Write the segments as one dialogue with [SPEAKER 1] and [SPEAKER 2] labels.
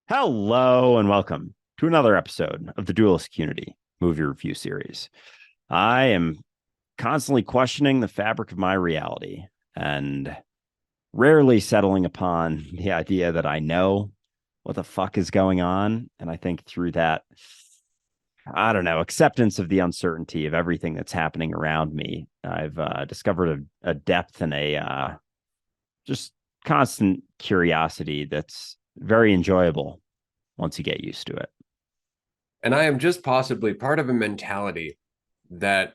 [SPEAKER 1] Hello and welcome to another episode of the Dualistic Unity movie review series. I am constantly questioning the fabric of my reality and rarely settling upon the idea that I know what the fuck is going on. And I think through that, I don't know, acceptance of the uncertainty of everything that's happening around me, I've discovered a depth and a just constant curiosity that's very enjoyable once you get used to it.
[SPEAKER 2] And I am just possibly part of a mentality that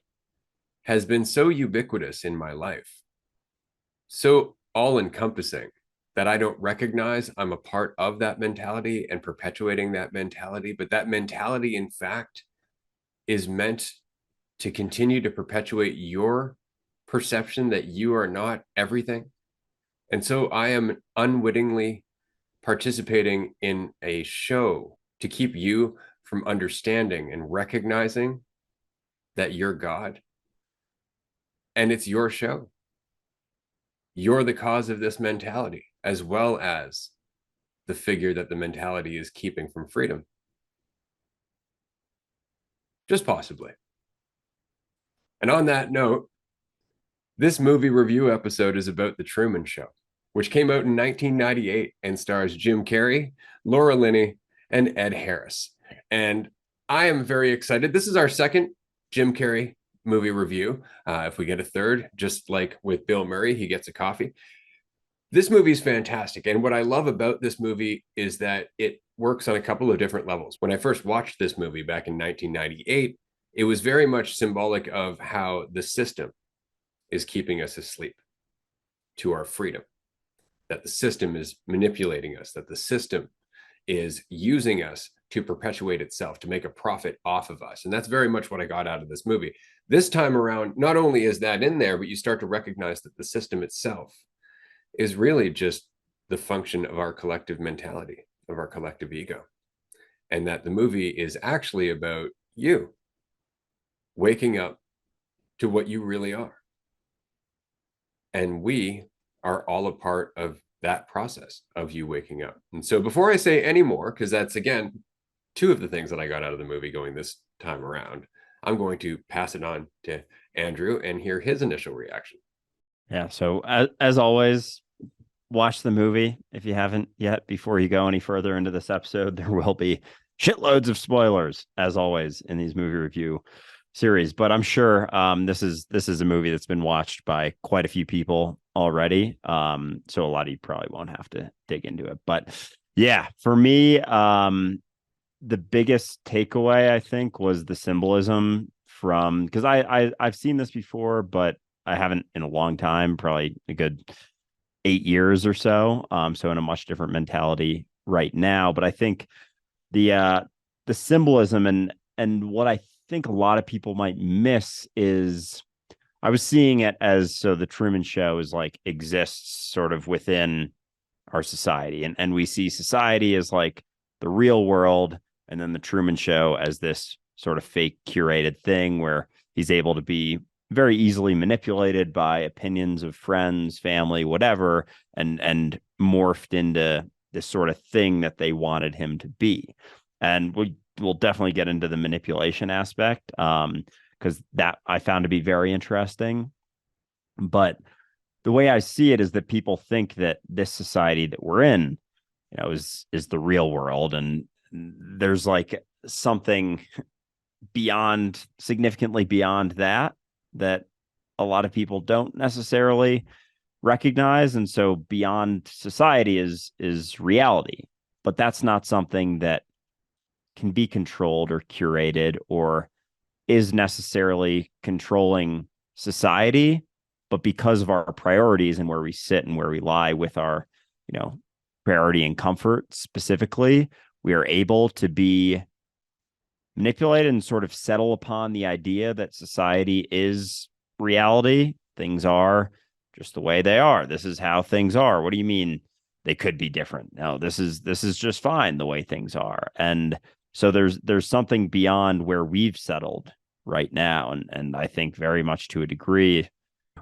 [SPEAKER 2] has been so ubiquitous in my life, so all encompassing that I don't recognize I'm a part of that mentality and perpetuating that mentality. But that mentality, in fact, is meant to continue to perpetuate your perception that you are not everything. And so I am unwittingly participating in a show to keep you from understanding and recognizing that you're God and it's your show. You're the cause of this mentality, as well as the figure that the mentality is keeping from freedom. Just possibly. And on that note, this movie review episode is about The Truman Show, which came out in 1998 and stars Jim Carrey, Laura Linney, and Ed Harris. And I am very excited. This is our second Jim Carrey movie review. If we get a third, just like with Bill Murray, he gets a coffee. This movie is fantastic. And what I love about this movie is that it works on a couple of different levels. When I first watched this movie back in 1998, it was very much symbolic of how the system is keeping us asleep to our freedom, that the system is manipulating us, that the system is using us to perpetuate itself, to make a profit off of us. And that's very much what I got out of this movie. This time around, not only is that in there, but you start to recognize that the system itself is really just the function of our collective mentality, of our collective ego. And that the movie is actually about you waking up to what you really are. And we are all a part of that process of you waking up. And so before I say any more, because that's again two of the things that I got out of the movie going this time around, I'm going to pass it on to Andrew and hear his initial reaction.
[SPEAKER 1] Yeah. So as always, watch the movie if you haven't yet before you go any further into this episode. There will be shitloads of spoilers, as always, in these movie review series. But I'm sure this is a movie that's been watched by quite a few people already. So a lot of you probably won't have to dig into it. But yeah, for me, the biggest takeaway I think was the symbolism from because I've seen this before, but I haven't in a long time, probably a good 8 years or so. So in a much different mentality right now. But I think the symbolism and what I think a lot of people might miss is I was seeing it as so the Truman Show is like exists sort of within our society. And we see society as like the real world, and then the Truman Show as this sort of fake curated thing where he's able to be very easily manipulated by opinions of friends, family, whatever, and morphed into this sort of thing that they wanted him to be. And we'll definitely get into the manipulation aspect because that I found to be very interesting. But the way I see it is that people think that this society that we're in, is the real world, and there's like something beyond, significantly beyond that a lot of people don't necessarily recognize. And so beyond society is reality, but that's not something that can be controlled or curated or is necessarily controlling society. But because of our priorities and where we sit and where we lie with our priority and comfort specifically, we are able to be manipulated and sort of settle upon the idea that society is reality. Things are just the way they are. This is how things are. What do you mean they could be different? No, this is just fine the way things are. And so there's something beyond where we've settled right now. And I think very much to a degree,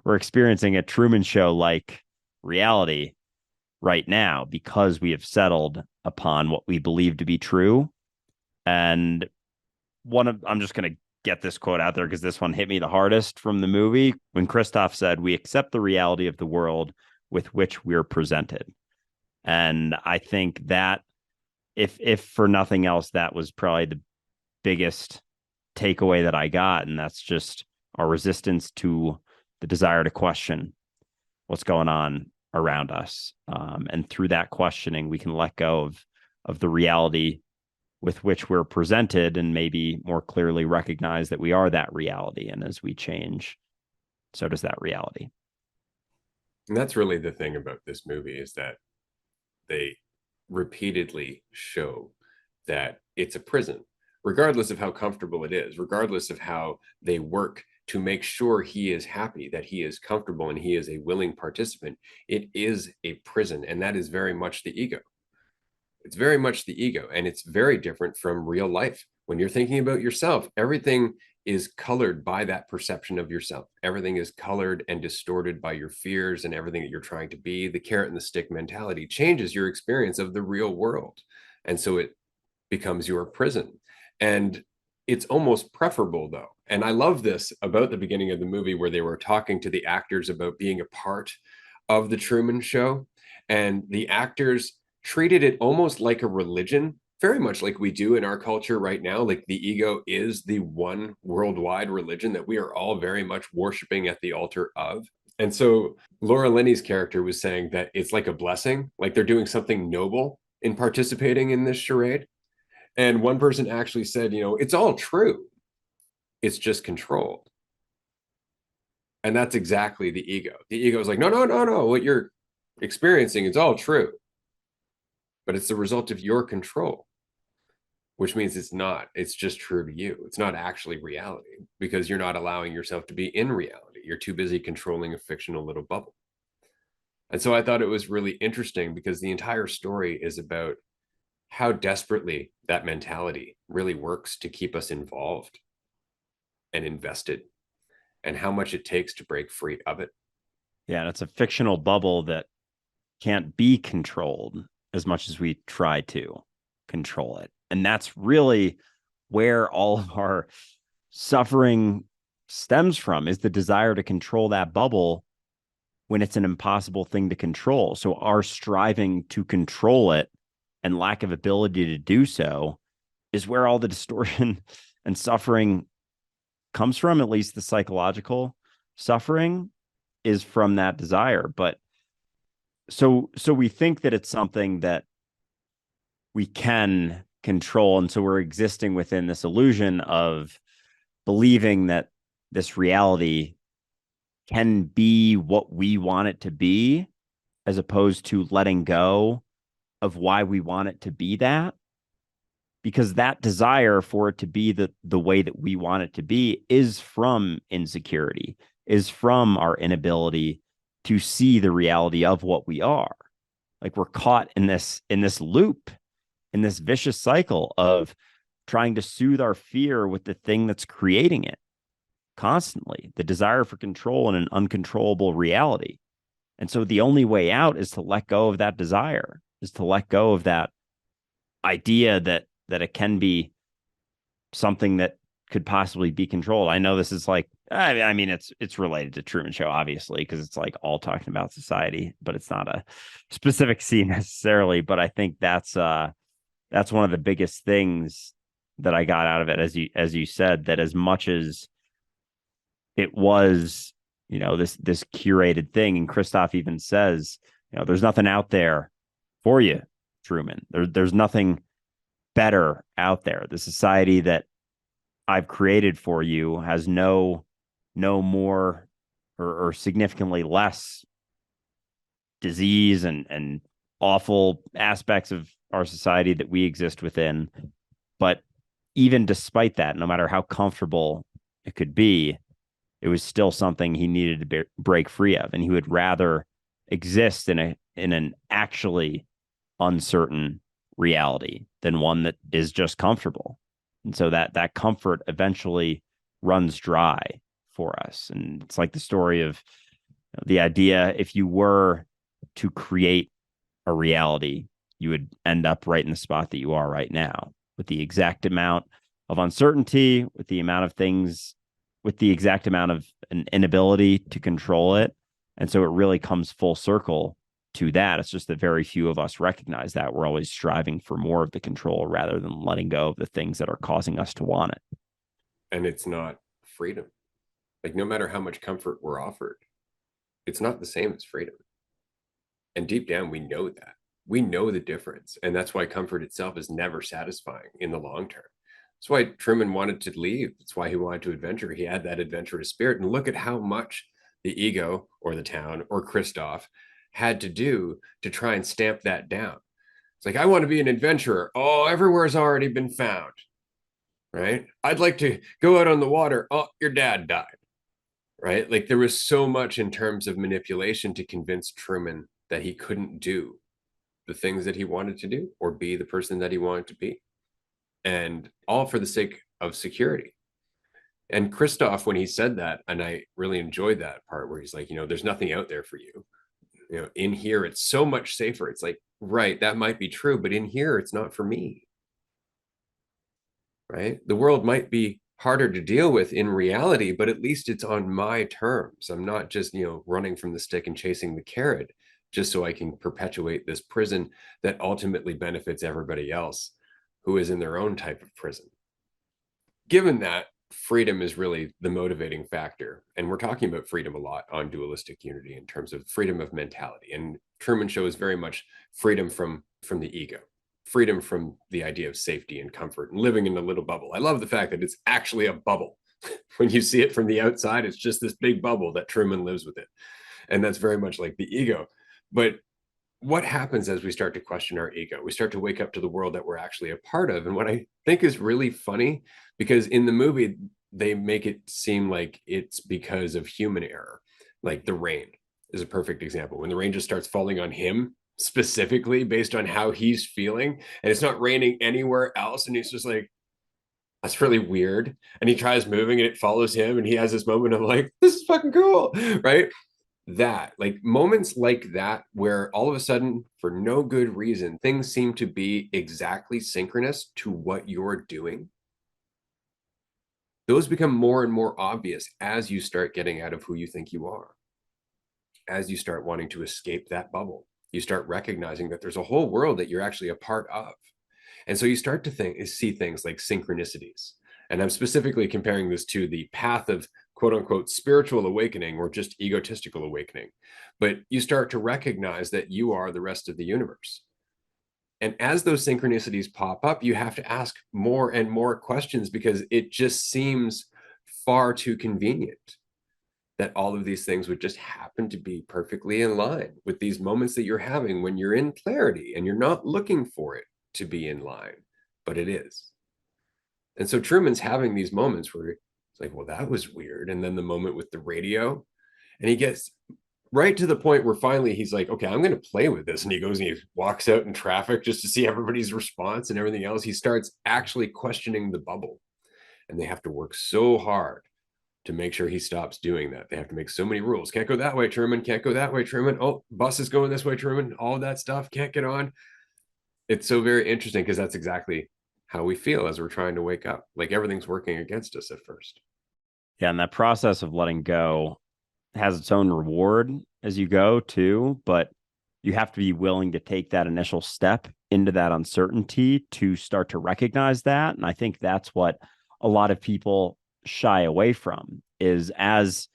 [SPEAKER 1] we're experiencing a Truman Show like reality right now because we have settled upon what we believe to be true. And I'm just going to get this quote out there because this one hit me the hardest from the movie when Christoph said, "We accept the reality of the world with which we're presented." And I think that if for nothing else, that was probably the biggest takeaway that I got. And that's just our resistance to the desire to question what's going on around us. And through that questioning, we can let go of the reality with which we're presented and maybe more clearly recognize that we are that reality. And as we change, so does that reality.
[SPEAKER 2] And that's really the thing about this movie, is that they repeatedly show that it's a prison, regardless of how comfortable it is, regardless of how they work to make sure he is happy, that he is comfortable, and he is a willing participant. It is a prison, and that is very much the ego. It's very much the ego, and it's very different from real life. When you're thinking about yourself, everything is colored by that perception of yourself. Everything is colored and distorted by your fears and everything that you're trying to be. The carrot and the stick mentality changes your experience of the real world. And so it becomes your prison. And it's almost preferable, though. And I love this about the beginning of the movie where they were talking to the actors about being a part of the Truman Show. And the actors treated it almost like a religion, very much like we do in our culture right now. Like the ego is the one worldwide religion that we are all very much worshiping at the altar of. And so Laura Linney's character was saying that it's like a blessing, like they're doing something noble in participating in this charade. And one person actually said, it's all true. It's just controlled. And that's exactly the ego. The ego is like, no, no, no, no. What you're experiencing is all true. But it's the result of your control, which means it's just true to you. It's not actually reality because you're not allowing yourself to be in reality. You're too busy controlling a fictional little bubble. And so I thought it was really interesting because the entire story is about how desperately that mentality really works to keep us involved and invested, and how much it takes to break free of it.
[SPEAKER 1] Yeah, and it's a fictional bubble that can't be controlled as much as we try to control it. And that's really where all of our suffering stems from, is the desire to control that bubble when it's an impossible thing to control. So our striving to control it and lack of ability to do so is where all the distortion and suffering comes from. At least the psychological suffering is from that desire. But so we think that it's something that we can control, and so we're existing within this illusion of believing that this reality can be what we want it to be, as opposed to letting go of why we want it to be that. Because that desire for it to be the way that we want it to be is from insecurity, is from our inability to see the reality of what we are. Like we're caught in this loop, in this vicious cycle of trying to soothe our fear with the thing that's creating it constantly, the desire for control in an uncontrollable reality. And so the only way out is to let go of that desire, is to let go of that idea that it can be something that could possibly be controlled. I know this is like, I mean, it's related to Truman Show, obviously, because it's like all talking about society, but it's not a specific scene necessarily. But I think that's one of the biggest things that I got out of it, as you said, that as much as it was, this curated thing, and Christoph even says, there's nothing out there for you, Truman. There's nothing better out there. The society that I've created for you has no more or significantly less disease and awful aspects of our society that we exist within. But even despite that, no matter how comfortable it could be, it was still something he needed to break free of, and he would rather exist in an actually uncertain reality than one that is just comfortable. And so that comfort eventually runs dry for us. And it's like the story of the idea, if you were to create a reality, you would end up right in the spot that you are right now, with the exact amount of uncertainty, with the amount of things, with the exact amount of an inability to control it. And so it really comes full circle to that. It's just that very few of us recognize that. We're always striving for more of the control rather than letting go of the things that are causing us to want it.
[SPEAKER 2] And it's not freedom. Like, no matter how much comfort we're offered, it's not the same as freedom. And deep down, we know that. We know the difference. And that's why comfort itself is never satisfying in the long term. That's why Truman wanted to leave. That's why he wanted to adventure. He had that adventurous spirit. And look at how much the ego or the town or Christoph had to do to try and stamp that down. It's like, I want to be an adventurer. Oh, everywhere's already been found, right? I'd like to go out on the water. Oh, your dad died, right? Like, there was so much in terms of manipulation to convince Truman that he couldn't do the things that he wanted to do or be the person that he wanted to be. And all for the sake of security. And Christoph, when he said that, and I really enjoyed that part where he's like, there's nothing out there for you. In here, it's so much safer. It's like, right, that might be true, but in here, it's not for me. Right? The world might be harder to deal with in reality, but at least it's on my terms. I'm not just, running from the stick and chasing the carrot just so I can perpetuate this prison that ultimately benefits everybody else who is in their own type of prison. Given that, freedom is really the motivating factor. And we're talking about freedom a lot on Dualistic Unity in terms of freedom of mentality. And Truman Show is very much freedom from the ego, freedom from the idea of safety and comfort and living in a little bubble. I love the fact that it's actually a bubble. When you see it from the outside, it's just this big bubble that Truman lives with it. And that's very much like the ego. But what happens as we start to question our ego? We start to wake up to the world that we're actually a part of. And what I think is really funny, because in the movie, they make it seem like it's because of human error. Like the rain is a perfect example. When the rain just starts falling on him specifically based on how he's feeling, and it's not raining anywhere else. And he's just like, that's really weird. And he tries moving and it follows him. And he has this moment of like, this is fucking cool, right? That, like, moments like that where all of a sudden, for no good reason, things seem to be exactly synchronous to what you're doing. Those become more and more obvious as you start getting out of who you think you are. As you start wanting to escape that bubble, you start recognizing that there's a whole world that you're actually a part of. And so you start to see things like synchronicities. And I'm specifically comparing this to the path of quote unquote spiritual awakening or just egotistical awakening. But you start to recognize that you are the rest of the universe. And as those synchronicities pop up, you have to ask more and more questions because it just seems far too convenient that all of these things would just happen to be perfectly in line with these moments that you're having when you're in clarity and you're not looking for it to be in line, but it is. And so Truman's having these moments where it's like, well, that was weird. And then the moment with the radio, and he gets right to the point where finally he's like, okay, I'm going to play with this. And he goes and he walks out in traffic just to see everybody's response and everything else. He starts actually questioning the bubble. And they have to work so hard to make sure he stops doing that. They have to make so many rules. Can't go that way, Truman. Can't go that way, Truman. Oh, bus is going this way, Truman. All of that stuff. Can't get on. It's so very interesting because that's exactly how we feel as we're trying to wake up. Like everything's working against us at first.
[SPEAKER 1] Yeah. And that process of letting go has its own reward as you go too, but you have to be willing to take that initial step into that uncertainty to start to recognize that. And I think that's what a lot of people shy away from is as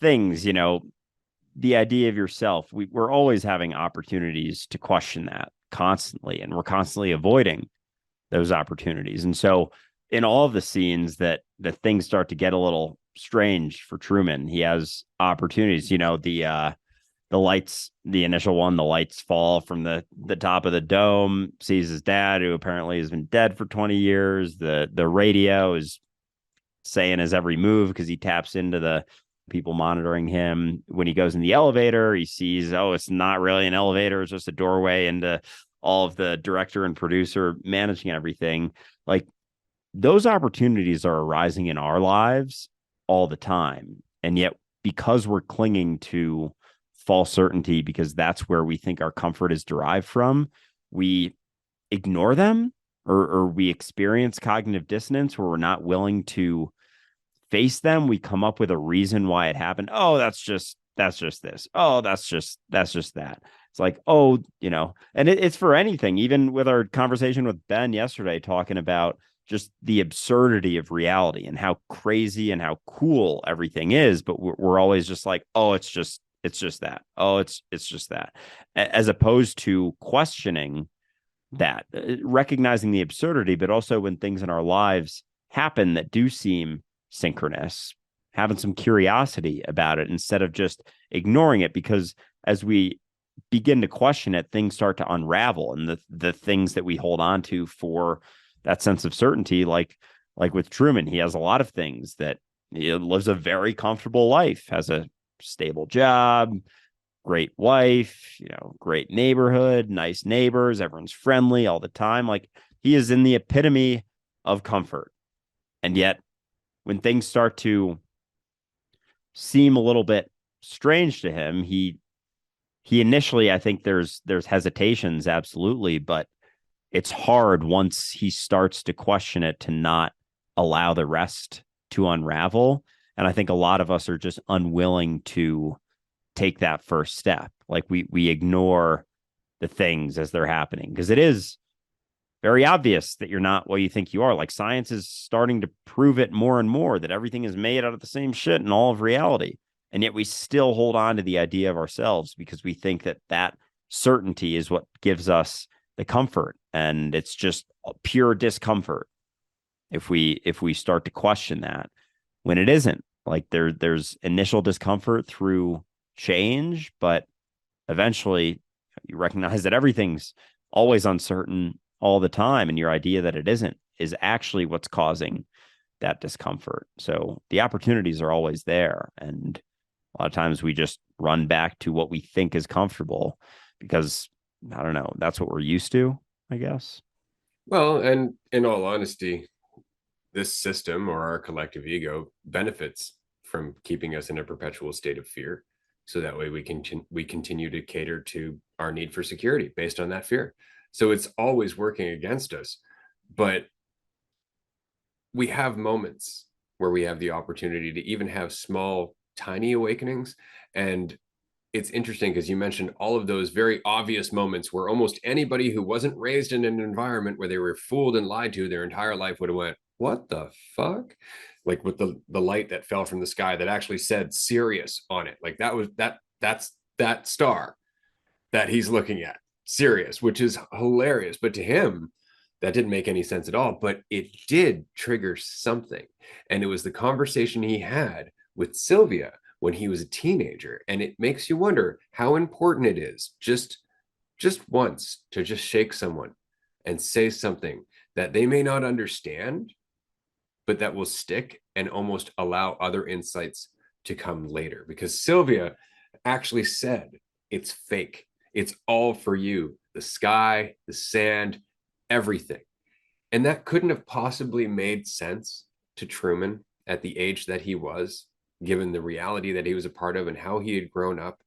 [SPEAKER 1] things, the idea of yourself. We're always having opportunities to question that constantly, and we're constantly avoiding those opportunities. And so in all of the scenes that things start to get a little strange for Truman, he has opportunities, the lights, the initial one, the lights fall from the top of the dome, sees his dad, who apparently has been dead for 20 years. The radio is saying his every move because he taps into the people monitoring him. When he goes in the elevator, he sees, oh, it's not really an elevator. It's just a doorway into all of the director and producer managing everything. Like, those opportunities are arising in our lives all the time. And yet, because we're clinging to false certainty because that's where we think our comfort is derived from, we ignore them, or we experience cognitive dissonance where we're not willing to face them. We come up with a reason why it happened. Oh, that's just this. Oh, that's just that. It's like, oh, and it's for anything, even with our conversation with Ben yesterday, talking about just the absurdity of reality and how crazy and how cool everything is. But we're always just like, oh, it's just that. Oh, it's just that, as opposed to questioning that, recognizing the absurdity, but also when things in our lives happen that do seem synchronous, having some curiosity about it instead of just ignoring it. Because as we begin to question it, things start to unravel, and the things that we hold on to for that sense of certainty, like with Truman, he has a lot of things that he lives a very comfortable life, has a stable job, great wife, great neighborhood, nice neighbors, everyone's friendly all the time. Like, he is in the epitome of comfort. And yet when things start to seem a little bit strange to him, he initially, I think there's hesitations, absolutely, but it's hard once he starts to question it to not allow the rest to unravel. And I think a lot of us are just unwilling to take that first step. Like, we ignore the things as they're happening because it is very obvious that you're not what you think you are. Like, science is starting to prove it more and more, that everything is made out of the same shit in all of reality. And yet we still hold on to the idea of ourselves because we think that certainty is what gives us the comfort. And it's just pure discomfort if we start to question that, when it isn't. Like, there's initial discomfort through change, but eventually you recognize that everything's always uncertain all the time, and your idea that it isn't is actually what's causing that discomfort. So the opportunities are always there, and a lot of times we just run back to what we think is comfortable because, I don't know, that's what we're used to, I guess.
[SPEAKER 2] Well, and in all honesty, this system, or our collective ego, benefits from keeping us in a perpetual state of fear. So that way we continue to cater to our need for security based on that fear. So it's always working against us. But we have moments where we have the opportunity to even have small, tiny awakenings. And it's interesting because you mentioned all of those very obvious moments where almost anybody who wasn't raised in an environment where they were fooled and lied to their entire life would have went, what the fuck? Like with the light that fell from the sky that actually said Sirius on it. Like that's that star that he's looking at, Sirius, which is hilarious. But to him, that didn't make any sense at all. But it did trigger something. And it was the conversation he had with Sylvia when he was a teenager. And it makes you wonder how important it is just once to just shake someone and say something that they may not understand, but that will stick and almost allow other insights to come later. Because Sylvia actually said, it's fake. It's all for you. The sky, the sand, everything. And that couldn't have possibly made sense to Truman at the age that he was, given the reality that he was a part of and how he had grown up.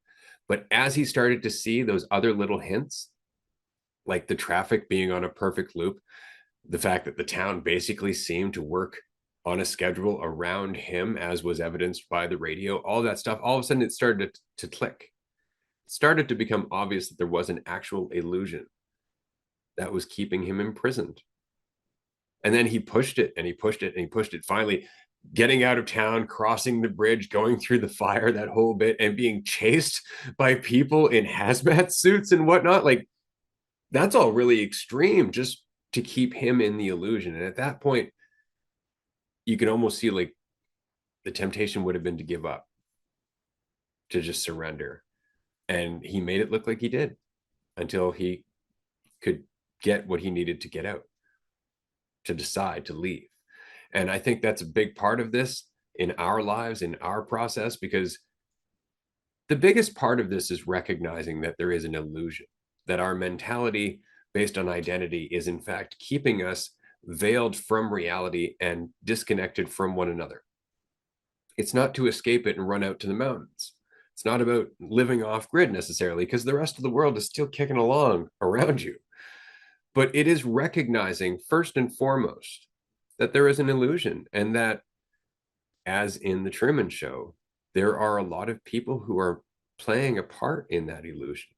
[SPEAKER 2] But as he started to see those other little hints, like the traffic being on a perfect loop, the fact that the town basically seemed to work on a schedule around him, as was evidenced by the radio, all that stuff, all of a sudden it started to click. It started to become obvious that there was an actual illusion that was keeping him imprisoned. And then he pushed it and he pushed it and he pushed it, finally getting out of town, crossing the bridge, going through the fire, that whole bit, and being chased by people in hazmat suits and whatnot. Like, that's all really extreme just to keep him in the illusion. And at that point, you can almost see like the temptation would have been to give up, to just surrender. And he made it look like he did until he could get what he needed to get out, to decide to leave. And I think that's a big part of this in our lives, in our process, because the biggest part of this is recognizing that there is an illusion, that our mentality based on identity is in fact keeping us veiled from reality and disconnected from one another. It's not to escape it and run out to the mountains, It's not about living off grid necessarily, because the rest of the world is still kicking along around you. But it is recognizing first and foremost that there is an illusion, and that, as in the Truman Show, there are a lot of people who are playing a part in that illusion.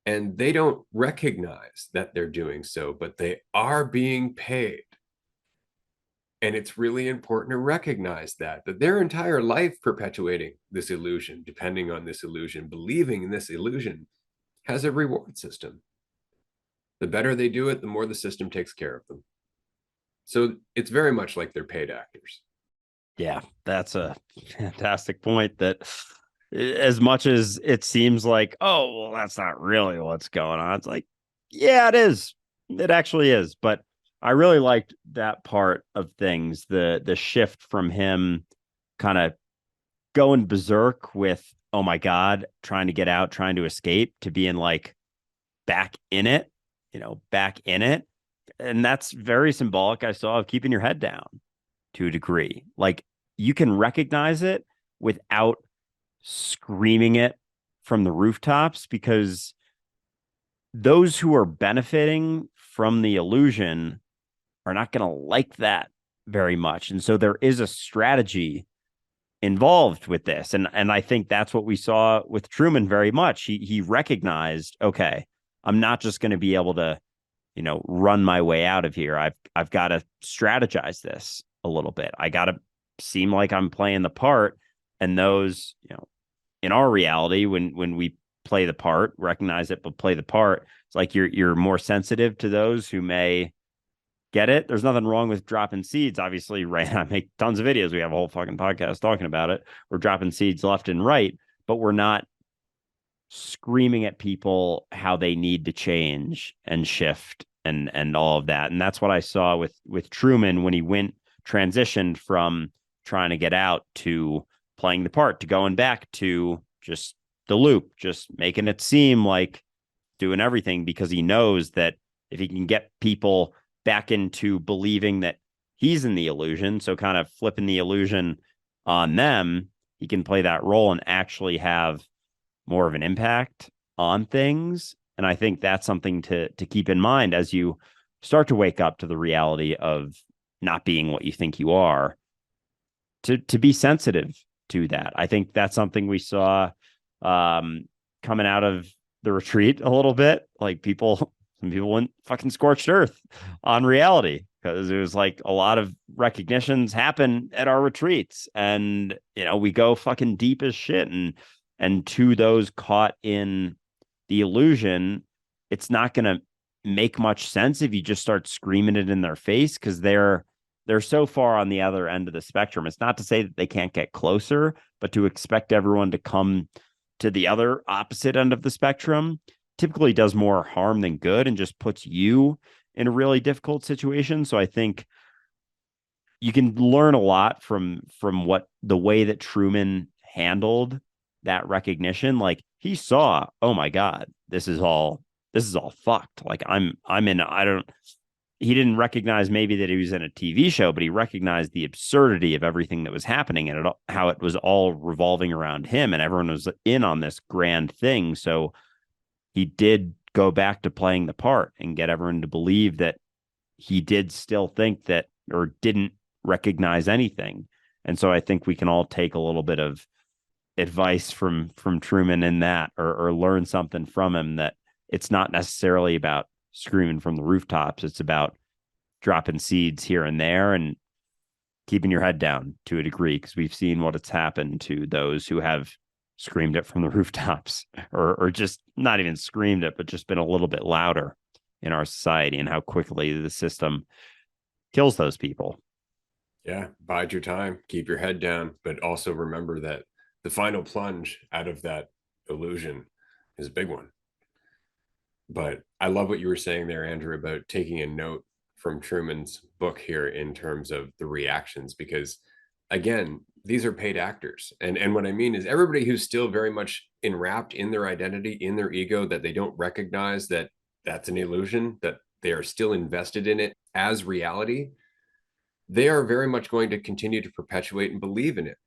[SPEAKER 2] And they don't recognize that they're doing so, but they are being paid. And it's really important to recognize that their entire life perpetuating this illusion, depending on this illusion, believing in this illusion, has a reward system. The better they do it, the more the system takes care of them. So it's very much like they're paid actors.
[SPEAKER 1] Yeah, that's a fantastic point. That as much as it seems like, oh, well, that's not really what's going on. It's like, yeah, it is. It actually is. But I really liked that part of things, the shift from him kind of going berserk with, oh my God, trying to get out, trying to escape, to being like back in it, back in it. And that's very symbolic, I saw, of keeping your head down to a degree. Like, you can recognize it without screaming it from the rooftops, because those who are benefiting from the illusion are not going to like that very much. And so there is a strategy involved with this. And I think that's what we saw with Truman very much. He recognized, okay, I'm not just going to be able to, run my way out of here. I've got to strategize this a little bit. I got to seem like I'm playing the part. And those, in our reality, when we play the part, recognize it, but play the part, it's like you're more sensitive to those who may get it. There's nothing wrong with dropping seeds. Obviously, right? I make tons of videos. We have a whole fucking podcast talking about it. We're dropping seeds left and right, but we're not screaming at people how they need to change and shift and all of that. And that's what I saw with Truman when he transitioned from trying to get out to playing the part, to going back to just the loop, just making it seem like doing everything, because he knows that if he can get people back into believing that he's in the illusion, so kind of flipping the illusion on them, he can play that role and actually have more of an impact on things. And I think that's something to keep in mind as you start to wake up to the reality of not being what you think you are, to be sensitive to that. I think that's something we saw coming out of the retreat a little bit. Like, some people went fucking scorched earth on reality, because it was like a lot of recognitions happen at our retreats, and we go fucking deep as shit. And to those caught in the illusion, it's not going to make much sense if you just start screaming it in their face, because they're so far on the other end of the spectrum. It's not to say that they can't get closer, but to expect everyone to come to the other opposite end of the spectrum typically does more harm than good, and just puts you in a really difficult situation. So I think you can learn a lot from what the way that Truman handled that recognition. Like, he saw, oh my God, this is all fucked. Like, he didn't recognize maybe that he was in a TV show, but he recognized the absurdity of everything that was happening, and how it was all revolving around him, and everyone was in on this grand thing. So he did go back to playing the part and get everyone to believe that he did still think that, or didn't recognize anything. And so I think we can all take a little bit of advice from Truman in that, or learn something from him, that it's not necessarily about screaming from the rooftops. It's about dropping seeds here and there and keeping your head down to a degree, because we've seen what it's happened to those who have screamed it from the rooftops, or just not even screamed it, but just been a little bit louder in our society, and how quickly the system kills those people.
[SPEAKER 2] Yeah, bide your time, keep your head down, but also remember that the final plunge out of that illusion is a big one. But I love what you were saying there, Andrew, about taking a note from Truman's book here in terms of the reactions, because again, these are paid actors. And what I mean is, everybody who's still very much enwrapped in their identity, in their ego, that they don't recognize that that's an illusion, that they are still invested in it as reality, they are very much going to continue to perpetuate and believe in it.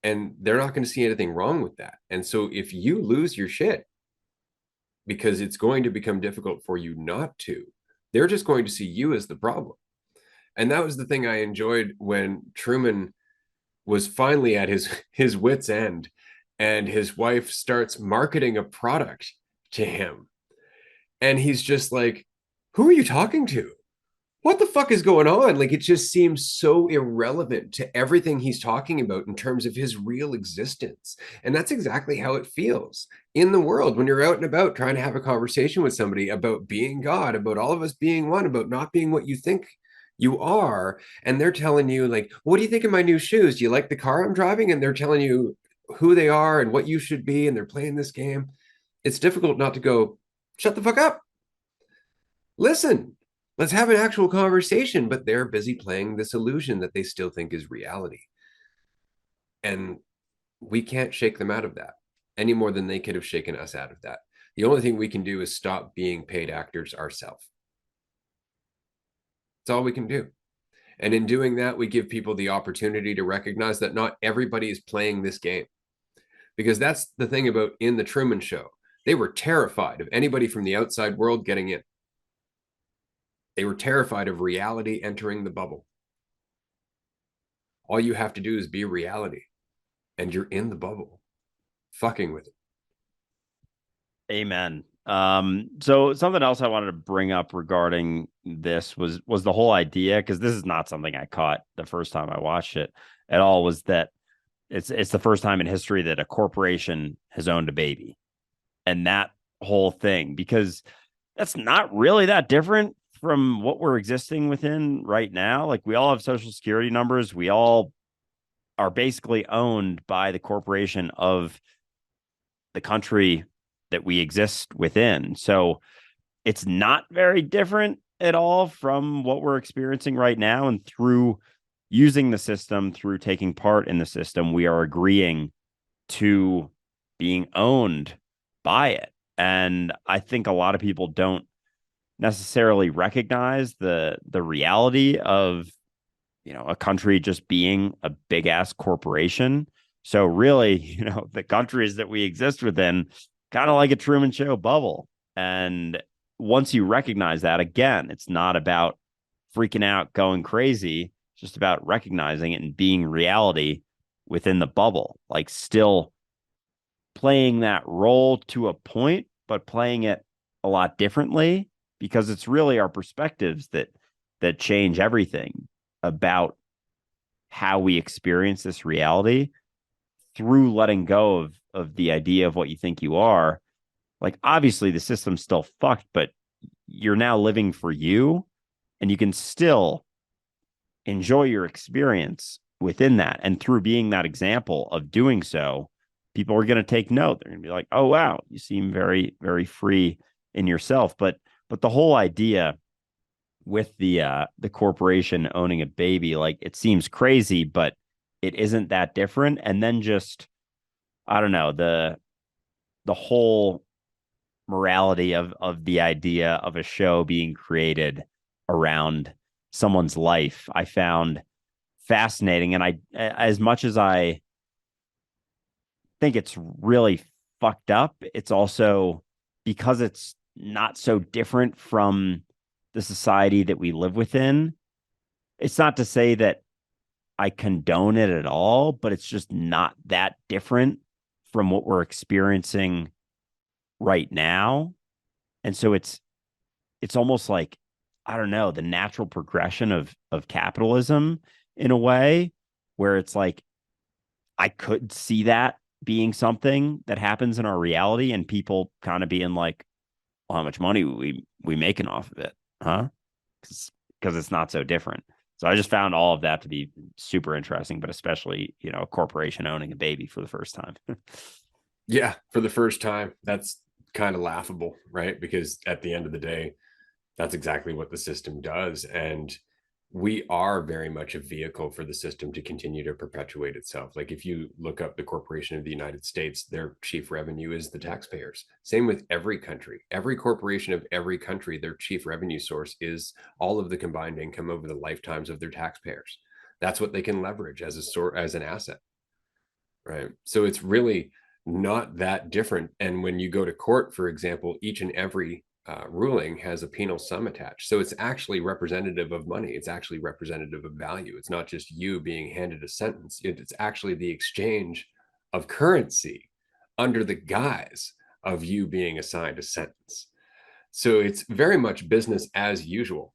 [SPEAKER 2] And they're not going to see anything wrong with that. And so if you lose your shit because it's going to become difficult for you not to, they're just going to see you as the problem. And that was the thing I enjoyed when Truman was finally at his wits end, and his wife starts marketing a product to him, and he's just like, who are you talking to? What the fuck is going on? Like, it just seems so irrelevant to everything he's talking about in terms of his real existence. And that's exactly how it feels in the world when you're out and about trying to have a conversation with somebody about being God, about all of us being one, about not being what you think you are. And they're telling you, like, what do you think of my new shoes? Do you like the car I'm driving? And they're telling you who they are and what you should be. And they're playing this game. It's difficult not to go, shut the fuck up. Listen, let's have an actual conversation. But they're busy playing this illusion that they still think is reality. And we can't shake them out of that any more than they could have shaken us out of that. The only thing we can do is stop being paid actors ourselves. That's all we can do. And in doing that, we give people the opportunity to recognize that not everybody is playing this game. Because that's the thing about in the Truman Show. They were terrified of anybody from the outside world getting in. They were terrified of reality entering the bubble. All you have to do is be reality, and you're in the bubble, fucking with it.
[SPEAKER 1] Amen. So something else I wanted to bring up regarding this was the whole idea, because this is not something I caught the first time I watched it at all, was that it's the first time in history that a corporation has owned a baby. And that whole thing, because that's not really that different from what we're existing within right now. Like, we all have social security numbers. We all are basically owned by the corporation of the country that we exist within. So it's not very different at all from what we're experiencing right now. And through using the system, through taking part in the system, we are agreeing to being owned by it. And I think a lot of people don't necessarily recognize the reality of, a country just being a big ass corporation. So really, the countries that we exist within, kind of like a Truman Show bubble. And once you recognize that, again, it's not about freaking out, going crazy. It's just about recognizing it and being reality within the bubble, like still playing that role to a point, but playing it a lot differently, because it's really our perspectives that change everything about how we experience this reality, through letting go of the idea of what you think you are. Like, obviously the system's still fucked, but you're now living for you, and you can still enjoy your experience within that. And through being that example of doing so, people are going to take note. They're going to be like, oh, wow, you seem very, very free in yourself. But the whole idea with the corporation owning a baby, like, it seems crazy, but it isn't that different. And then just, I don't know, the whole morality of the idea of a show being created around someone's life, I found fascinating. And as much as I think it's really fucked up, it's also, because it's not so different from the society that we live within. It's not to say that I condone it at all, but it's just not that different from what we're experiencing right now. And so it's almost like, I don't know, the natural progression of capitalism in a way, where it's like, I could see that being something that happens in our reality, and people kind of being like, well, how much money we making off of it, huh? Because it's not so different. So I just found all of that to be super interesting, but especially, a corporation owning a baby for the first time.
[SPEAKER 2] Yeah, for the first time, that's kind of laughable, right? Because at the end of the day, that's exactly what the system does. And we are very much a vehicle for the system to continue to perpetuate itself. Like, if you look up the Corporation of the United States, their chief revenue is the taxpayers. Same with every country. Every corporation of every country, their chief revenue source is all of the combined income over the lifetimes of their taxpayers. That's what they can leverage as an asset. Right. So it's really not that different. And when you go to court, for example, each and every ruling has a penal sum attached. So it's actually representative of money. It's actually representative of value. It's not just you being handed a sentence. It's actually the exchange of currency under the guise of you being assigned a sentence. So it's very much business as usual.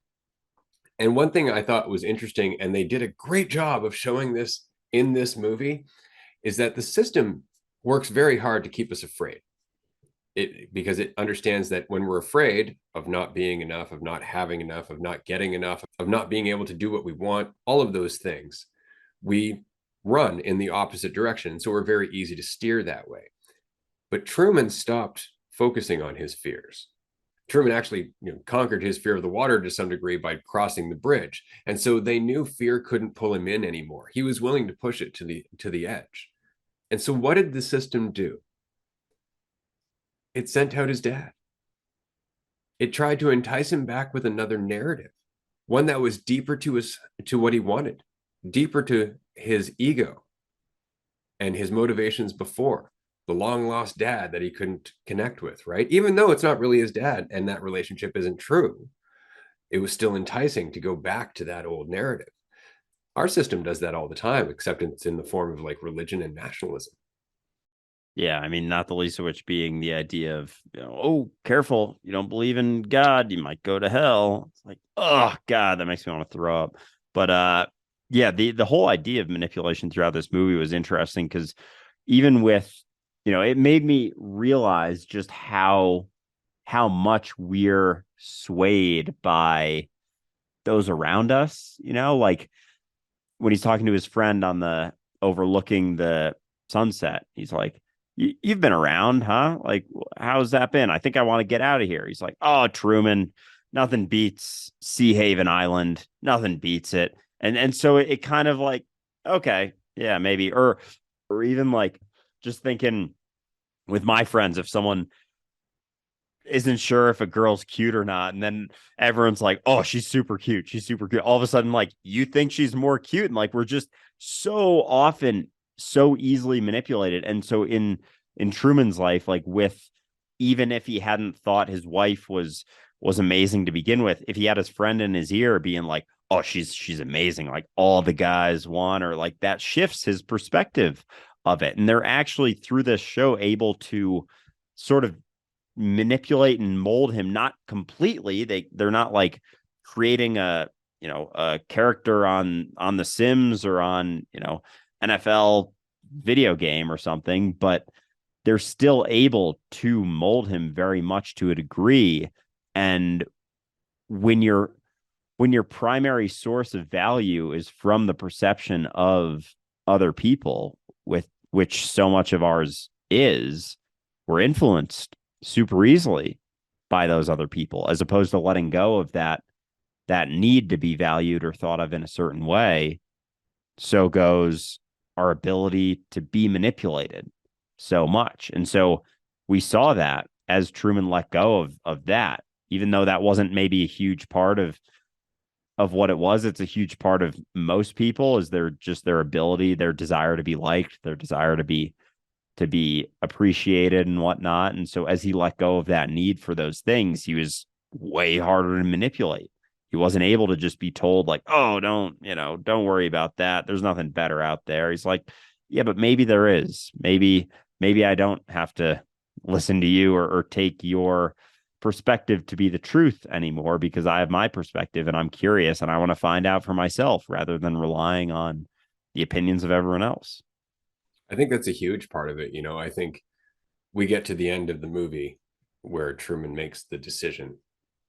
[SPEAKER 2] And one thing I thought was interesting, and they did a great job of showing this in this movie, is that the system works very hard to keep us afraid. Because it understands that when we're afraid of not being enough, of not having enough, of not getting enough, of not being able to do what we want, all of those things, we run in the opposite direction. So we're very easy to steer that way. But Truman stopped focusing on his fears. Truman actually conquered his fear of the water to some degree by crossing the bridge. And so they knew fear couldn't pull him in anymore. He was willing to push it to the edge. And so what did the system do? It sent out his dad. It tried to entice him back with another narrative, one that was deeper to what he wanted, deeper to his ego and his motivations before, the long lost dad that he couldn't connect with, right? Even though it's not really his dad and that relationship isn't true, it was still enticing to go back to that old narrative. Our system does that all the time, except it's in the form of like religion and nationalism.
[SPEAKER 1] Yeah, I mean, not the least of which being the idea of, oh, careful, you don't believe in God, you might go to hell. It's like, oh God, that makes me want to throw up. But yeah, the whole idea of manipulation throughout this movie was interesting because even with, it made me realize just how much we're swayed by those around us, like when he's talking to his friend on the overlooking the sunset, he's like, you've been around, huh? Like, how's that been? I think I want to get out of here. He's like, oh, Truman, nothing beats Sea Haven Island. Nothing beats it. And so it kind of like, okay, yeah, maybe. Or even like just thinking with my friends, if someone isn't sure if a girl's cute or not, and then everyone's like, oh, she's super cute, she's super cute, all of a sudden like you think she's more cute, and like we're just so often so easily manipulated. And so in Truman's life, like with, even if he hadn't thought his wife was amazing to begin with, if he had his friend in his ear being like, oh, she's amazing, like all the guys want her, like that shifts his perspective of it. And they're actually through this show able to sort of manipulate and mold him, not completely. They're not like creating a character on the Sims or on NFL video game or something, but they're still able to mold him very much to a degree. And when your primary source of value is from the perception of other people, with which so much of ours is, we're influenced super easily by those other people, as opposed to letting go of that need to be valued or thought of in a certain way. So goes our ability to be manipulated so much. And so we saw that as Truman let go of that, even though that wasn't maybe a huge part of what it was. It's a huge part of most people, is their ability, their desire to be liked, their desire to be appreciated and whatnot. And so as he let go of that need for those things, he was way harder to manipulate. He wasn't able to just be told like, oh, don't worry about that, there's nothing better out there. He's like, yeah, but maybe there is. Maybe I don't have to listen to you or take your perspective to be the truth anymore, because I have my perspective and I'm curious and I want to find out for myself rather than relying on the opinions of everyone else.
[SPEAKER 2] I think that's a huge part of it. I think we get to the end of the movie where Truman makes the decision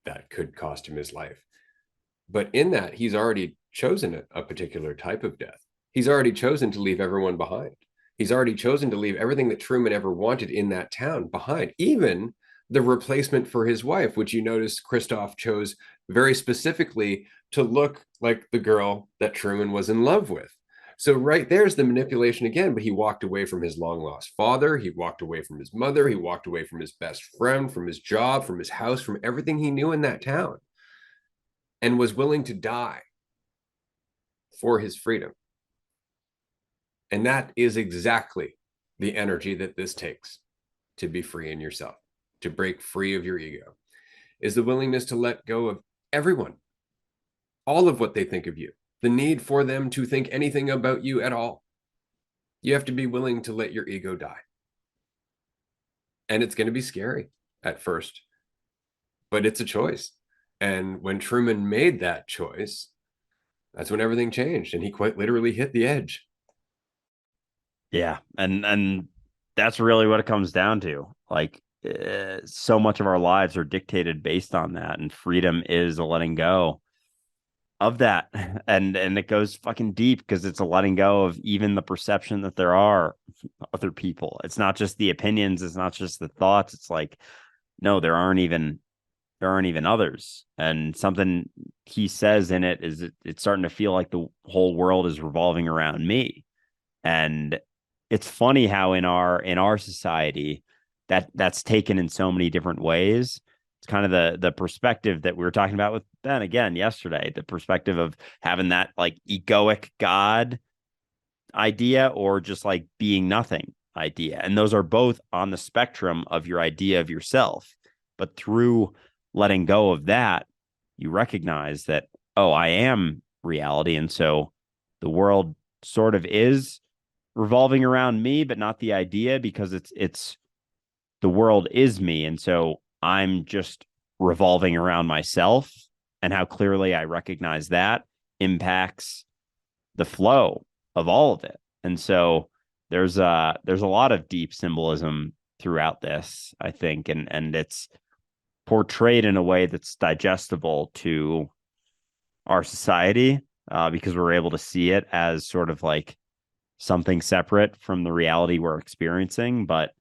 [SPEAKER 2] that could cost him his life. But in that, he's already chosen a particular type of death. He's already chosen to leave everyone behind. He's already chosen to leave everything that Truman ever wanted in that town behind, even the replacement for his wife, which you notice Christoph chose very specifically to look like the girl that Truman was in love with. So right there's the manipulation again, but he walked away from his long lost father. He walked away from his mother. He walked away from his best friend, from his job, from his house, from everything he knew in that town, and was willing to die for his freedom. And that is exactly the energy that this takes to be free in yourself, to break free of your ego, is the willingness to let go of everyone, all of what they think of you, the need for them to think anything about you at all. You have to be willing to let your ego die. And it's going to be scary at first, but it's a choice. And when Truman made that choice, that's when everything changed. And he quite literally hit the edge.
[SPEAKER 1] Yeah. And that's really what it comes down to. Like, so much of our lives are dictated based on that. And freedom is a letting go of that. And it goes fucking deep because it's a letting go of even the perception that there are other people. It's not just the opinions, it's not just the thoughts. It's like, no, there aren't even others. And something he says in it is it's starting to feel like the whole world is revolving around me. And it's funny how in our society that's taken in so many different ways. It's kind of the perspective that we were talking about with Ben again yesterday, the perspective of having that like egoic God idea or just like being nothing idea. And those are both on the spectrum of your idea of yourself. But through letting go of that, you recognize that, oh, I am reality. And so the world sort of is revolving around me, but not the idea, because it's the world is me. And so I'm just revolving around myself, and how clearly I recognize that impacts the flow of all of it. And so there's a lot of deep symbolism throughout this, I think, and it's portrayed in a way that's digestible to our society, because we're able to see it as sort of like something separate from the reality we're experiencing. But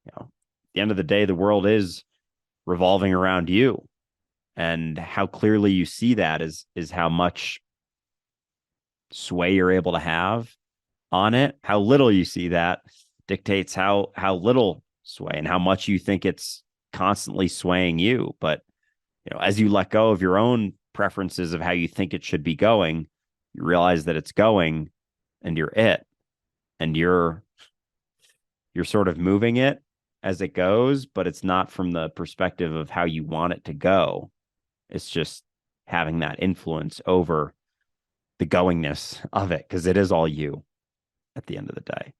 [SPEAKER 1] at the end of the day, the world is revolving around you, and how clearly you see that is how much sway you're able to have on it. How little you see that dictates how little sway and how much you think it's constantly swaying you. But as you let go of your own preferences of how you think it should be going, you realize that it's going, and you're it, and you're sort of moving it as it goes, but it's not from the perspective of how you want it to go. It's just having that influence over the goingness of it, because it is all you at the end of the day.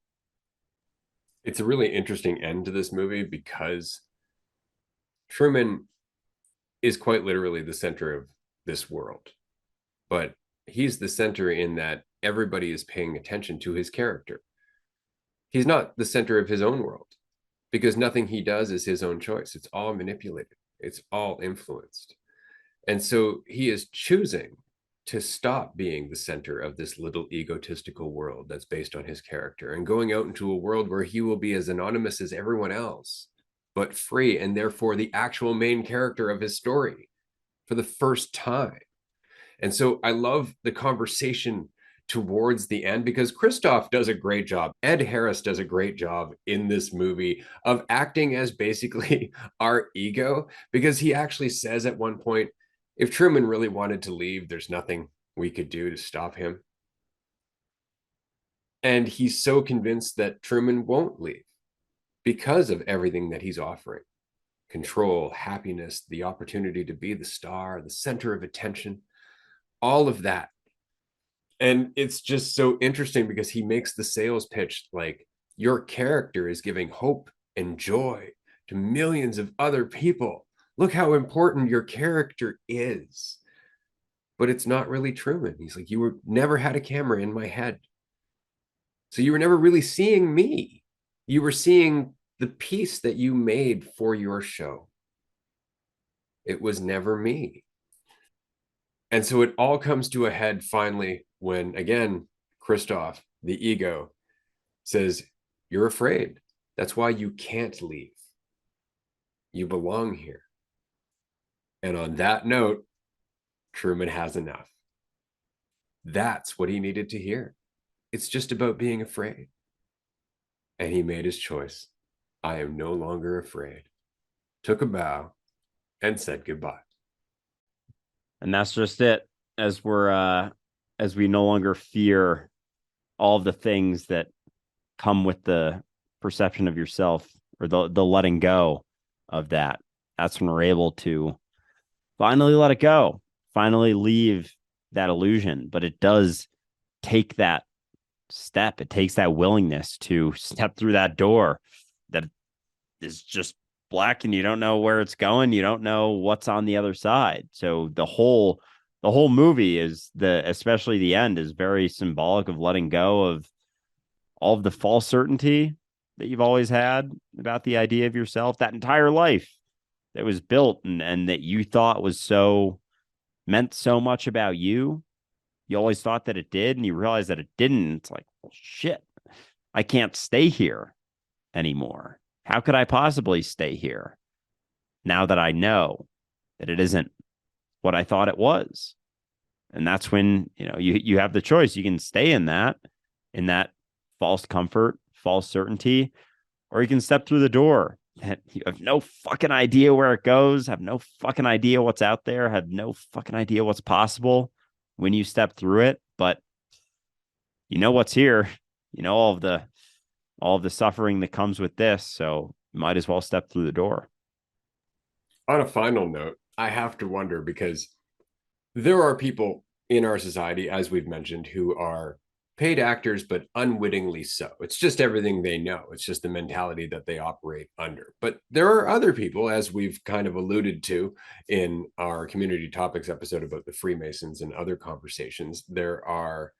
[SPEAKER 2] It's a really interesting end to this movie because Truman is quite literally the center of this world, but he's the center in that everybody is paying attention to his character. He's not the center of his own world because nothing he does is his own choice. It's all manipulated, it's all influenced. And so he is choosing to stop being the center of this little egotistical world that's based on his character and going out into a world where he will be as anonymous as everyone else, but free, and therefore the actual main character of his story for the first time. And so I love the conversation towards the end because Christoph does a great job. Ed Harris does a great job in this movie of acting as basically our ego, because he actually says at one point, if Truman really wanted to leave, there's nothing we could do to stop him. And he's so convinced that Truman won't leave because of everything that he's offering: control, happiness, the opportunity to be the star, the center of attention, all of that. And it's just so interesting because he makes the sales pitch like, your character is giving hope and joy to millions of other people. Look how important your character is. But it's not really Truman. He's like, you were never had a camera in my head. So you were never really seeing me. You were seeing the piece that you made for your show. It was never me. And so it all comes to a head finally when, again, Christoph, the ego, says, you're afraid. That's why you can't leave. You belong here. And on that note, Truman has enough. That's what he needed to hear. It's just about being afraid. And he made his choice. I am no longer afraid. Took a bow and said goodbye.
[SPEAKER 1] And that's just it. As we no longer fear all of the things that come with the perception of yourself, or the letting go of that. That's when we're able to finally let it go, finally leave that illusion. But it does take that step. It takes that willingness to step through that door that is just black, and you don't know where it's going. You don't know what's on the other side. So the whole movie is, especially the end, is very symbolic of letting go of all of the false certainty that you've always had about the idea of yourself, that entire life that was built and that you thought was so meant so much about you. You always thought that it did, and you realize that it didn't. It's like, well, shit, I can't stay here anymore. How could I possibly stay here now that I know that it isn't what I thought it was? And that's when, you have the choice. You can stay in that false comfort, false certainty, or you can step through the door. You have no fucking idea where it goes, have no fucking idea what's out there, have no fucking idea what's possible when you step through it. But you know what's here. You know all of the suffering that comes with this. So you might as well step through the door.
[SPEAKER 2] On a final note, I have to wonder, because there are people in our society, as we've mentioned, who are paid actors, but unwittingly so. It's just everything they know. It's just the mentality that they operate under. But there are other people, as we've kind of alluded to in our community topics episode about the Freemasons and other conversations. There are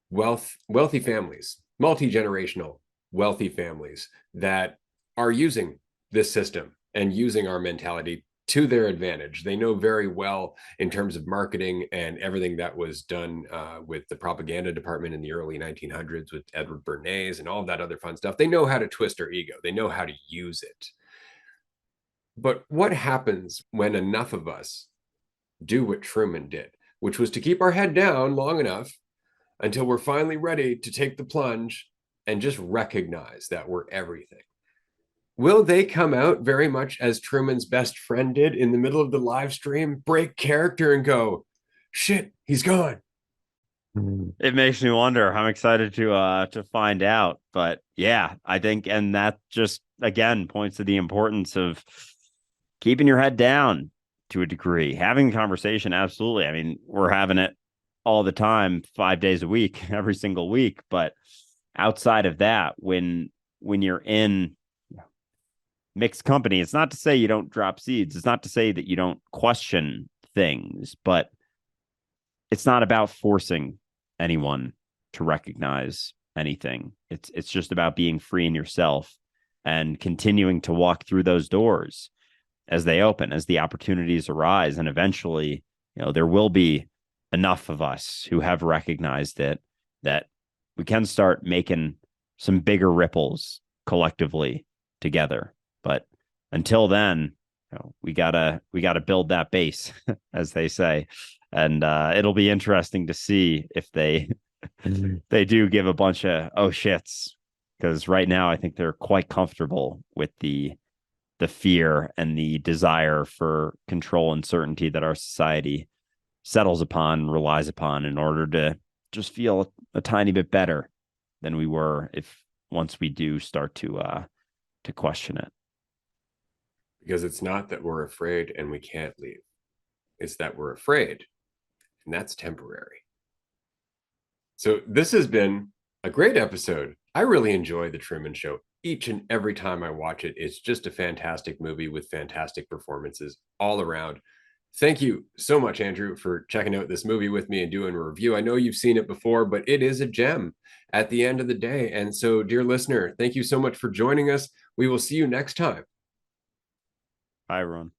[SPEAKER 2] wealthy families, multi-generational wealthy families that are using this system and using our mentality to their advantage. They know very well, in terms of marketing and everything that was done with the propaganda department in the early 1900s with Edward Bernays and all that other fun stuff. They know how to twist our ego. They know how to use it. But what happens when enough of us do what Truman did, which was to keep our head down long enough until we're finally ready to take the plunge and just recognize that we're everything? Will they come out very much as Truman's best friend did in the middle of the live stream, break character and go, shit, he's gone?
[SPEAKER 1] It makes me wonder. I'm excited to find out. But yeah, I think, and that just again points to the importance of keeping your head down to a degree, having conversation. Absolutely. I mean, we're having it all the time, 5 days a week, every single week. But outside of that, when you're in mixed company, it's not to say you don't drop seeds. It's not to say that you don't question things, but it's not about forcing anyone to recognize anything. It's just about being free in yourself and continuing to walk through those doors as they open, as the opportunities arise. And eventually, there will be enough of us who have recognized it that we can start making some bigger ripples collectively together. But until then, we gotta build that base, as they say, and it'll be interesting to see if they they do give a bunch of oh shits, because right now I think they're quite comfortable with the fear and the desire for control and certainty that our society settles upon, relies upon, in order to just feel a tiny bit better than we were if once we do start to question it.
[SPEAKER 2] Because it's not that we're afraid and we can't leave. It's that we're afraid, and that's temporary. So this has been a great episode. I really enjoy The Truman Show. Each and every time I watch it, it's just a fantastic movie with fantastic performances all around. Thank you so much, Andrew, for checking out this movie with me and doing a review. I know you've seen it before, but it is a gem at the end of the day. And so, dear listener, thank you so much for joining us. We will see you next time.
[SPEAKER 1] Bye, everyone.